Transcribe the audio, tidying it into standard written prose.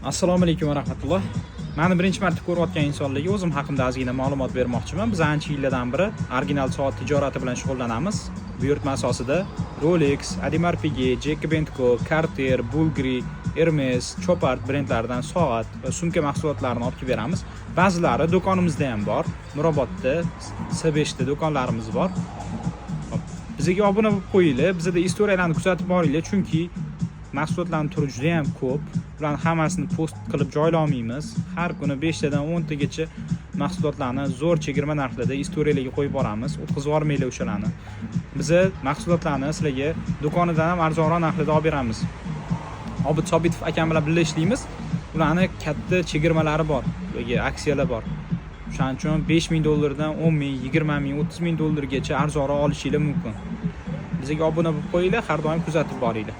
Assalomu alaykum va rahmatulloh. Meni birinchi marta ko'rayotgan insonlarga o'zim haqimda ozgina ma'lumot bermoqchiman. Biz ancha yillardan beri original soat tijorati bilan shug'ullanamiz. Buyurtma asosida Rolex, Audemars Piguet, Jack Co, Cartier, Bulgari, Hermes, Chopard brendlaridan soat va sumka mahsulotlarini olib beramiz. Ba'zilari do'konimizda ham bor. Mirobodda, S5 da do'konlarimiz bor. Bizga obuna bo'lib qo'yinglar. Bizda istoriyalarni kuzatib boringlar, chunki mahsulotlarning turi juda ham ko'p. Ularni hammasini post qilib joylay olmaymiz. Har kuni 5 tadan 10 tagacha mahsulotlarni zo'r chegirma narxlarda istoriyalarga qo'yib boramiz. O'tkazib yormaylar o'shalarni. Biz mahsulotlarni sizlarga do'konidan ham arzonroq narxlarda olib beramiz. Obid Sobitov akam bilan birga ishlaymiz. Ularni katta chegirmalari bor, ularga aksiyalar bor. Shuning uchun $5000 dan 10000, 20000, 30000 dollargacha arzonroq olishingiz mumkin. Bizga obuna bo'lib qo'yinglar, har doim kuzatib boringlar.